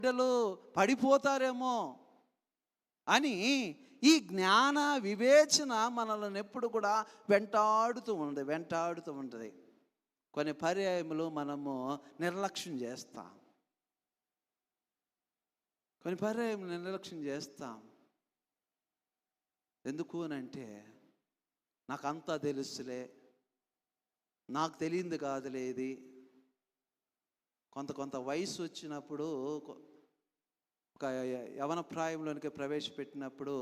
బిడ్డలు పడిపోతారేమో అని ఈ జ్ఞాన వివేచన మనల్ని ఎప్పుడు కూడా వెంటాడుతూ ఉంటుంది. కొన్ని పర్యాయములు మనము నిర్లక్ష్యం చేస్తాం. ఎందుకు అనంటే నాకంతా తెలుసులే, నాకు తెలియంది కాదులే ఇది. కొంత వయసు వచ్చినప్పుడు, ఒక యవన ప్రాయంలోనికి ప్రవేశపెట్టినప్పుడు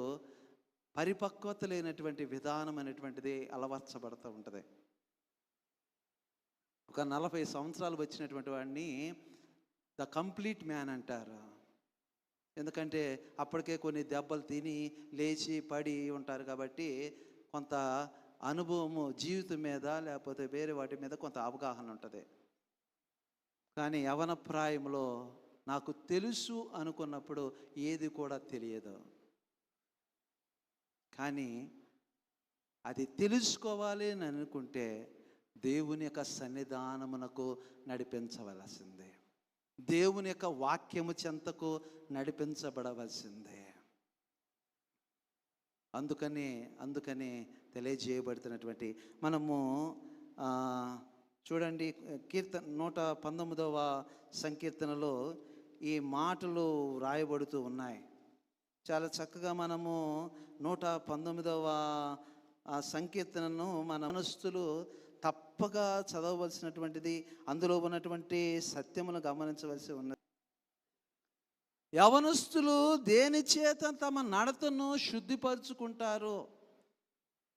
పరిపక్వత లేనటువంటి విధానం అనేటువంటిది అలవర్చబడుతూ ఉంటుంది. ఒక 40 సంవత్సరాలు వచ్చినటువంటి వాడిని ద కంప్లీట్ మ్యాన్ అంటారు. ఎందుకంటే అప్పటికే కొన్ని దెబ్బలు తిని లేచి పడి ఉంటారు కాబట్టి కొంత అనుభవము జీవితం మీద లేకపోతే వేరే వాటి మీద కొంత అవగాహన ఉంటుంది. కానీ యవన ప్రాయంలో నాకు తెలుసు అనుకున్నప్పుడు ఏది కూడా తెలియదు. కానీ అది తెలుసుకోవాలి అని అనుకుంటే దేవుని యొక్క సన్నిధానమునకు నడిపించవలసిందే, దేవుని యొక్క వాక్యము చెంతకు నడిపించబడవలసిందే. అందుకని తెలియజేయబడుతున్నటువంటి మనము చూడండి, 119వ సంకీర్తనలో ఈ మాటలు రాయబడుతూ ఉన్నాయి. చాలా చక్కగా మనము 119వ సంకీర్తనను మన మనస్తులు తప్పగా చదవవలసినటువంటిది, అందులో ఉన్నటువంటి సత్యమును గమనించవలసి ఉన్నది. యవనస్తులు దేని చేత తమ నడతను శుద్ధిపరుచుకుంటారు,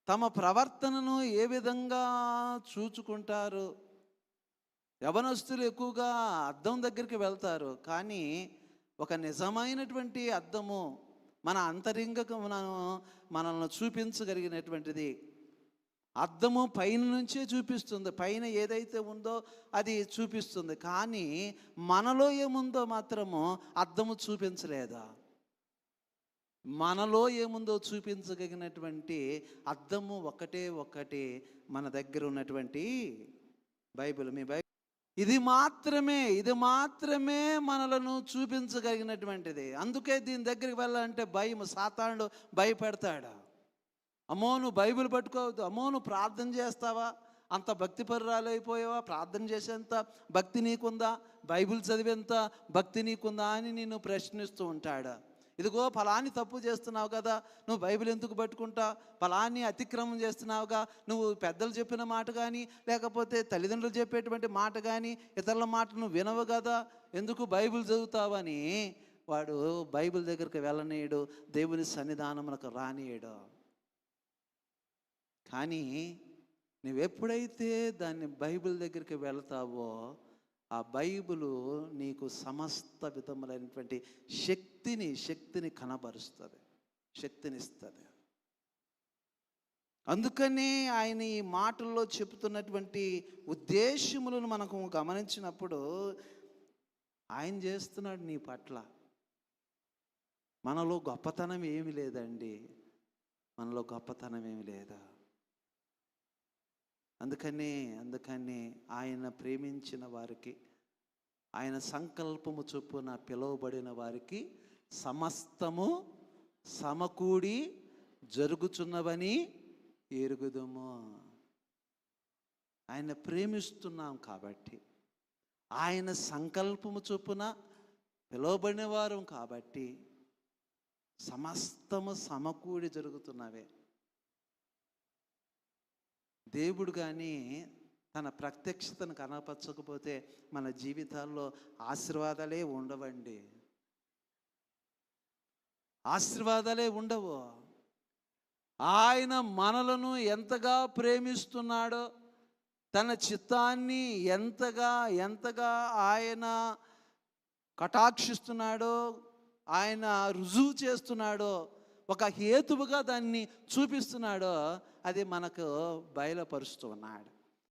తమ ప్రవర్తనను ఏ విధంగా చూచుకుంటారు? యవనస్తులు ఎక్కువగా అద్దం దగ్గరికి వెళ్తారు, కానీ ఒక నిజమైనటువంటి అద్దము మన అంతరింగకు మనల్ని చూపించగలిగినటువంటిది. అద్దము పైన నుంచే చూపిస్తుంది, పైన ఏదైతే ఉందో అది చూపిస్తుంది, కానీ మనలో ఏముందో మాత్రము అద్దము చూపించలేదా? మనలో ఏముందో చూపించగలిగినటువంటి అద్దము ఒకటే మన దగ్గర ఉన్నటువంటి బైబిల్. మీ బైబిల్ ఇది మాత్రమే మనలను చూపించగలిగినటువంటిది. అందుకే దీని దగ్గరికి వెళ్ళాలంటే భయం. సాతానుడు భయపెడతాడు. అమ్మో నువ్వు బైబిల్ పట్టుకోవద్దు, అమ్మో నువ్వు ప్రార్థన చేస్తావా, అంత భక్తి పరురాలు అయిపోయావా, ప్రార్థన చేసేంత భక్తి నీకుందా, బైబిల్ చదివేంత భక్తి నీకుందా అని నిన్ను ప్రశ్నిస్తూ ఉంటాడు. ఇదిగో ఫలాని తప్పు చేస్తున్నావు కదా, నువ్వు బైబిల్ ఎందుకు పట్టుకుంటా, ఫలాని అతిక్రమం చేస్తున్నావుగా, నువ్వు పెద్దలు చెప్పిన మాట కానీ లేకపోతే తల్లిదండ్రులు చెప్పేటువంటి మాట కానీ ఇతరుల మాట నువ్వు వినవు కదా, ఎందుకు బైబిల్ చదువుతావని వాడు బైబిల్ దగ్గరికి వెళ్ళనీయడు, దేవుని సన్నిధానమునకు రానియడు. కానీ నువ్వెప్పుడైతే దాన్ని బైబిల్ దగ్గరికి వెళతావో ఆ బైబిలు నీకు సమస్త విధములైనటువంటి శక్తిని కనబరుస్తుంది, శక్తినిస్తుంది. అందుకని ఆయన ఈ మాటల్లో చెబుతున్నటువంటి ఉద్దేశములను మనకు గమనించినప్పుడు ఆయన చేస్తున్నాడు నీ పట్ల. మనలో గొప్పతనం ఏమి లేదండి, మనలో గొప్పతనం ఏమి లేదా. అందుకని ఆయన ప్రేమించిన వారికి, ఆయన సంకల్పము చొప్పున పిలువబడిన వారికి సమస్తము సమకూడి జరుగుచున్నవని ఎరుగుదుము. ఆయన ప్రేమిస్తున్నాం కాబట్టి, ఆయన సంకల్పము చొప్పున పిలువబడిన వారు కాబట్టి సమస్తము సమకూడి జరుగుతున్నవే. దేవుడు కానీ తన ప్రత్యక్షతను కనపరచకపోతే మన జీవితాల్లో ఆశీర్వాదాలే ఉండవండి, ఆశీర్వాదాలే ఉండవు. ఆయన మనలను ఎంతగా ప్రేమిస్తున్నాడో, తన చిత్తాన్ని ఎంతగా ఆయన కటాక్షిస్తున్నాడో, ఆయన రుజువు చేస్తున్నాడో, ఒక హేతువుగా దాన్ని చూపిస్తున్నాడో అది మనకు బయలుపరుస్తూ ఉన్నాడు.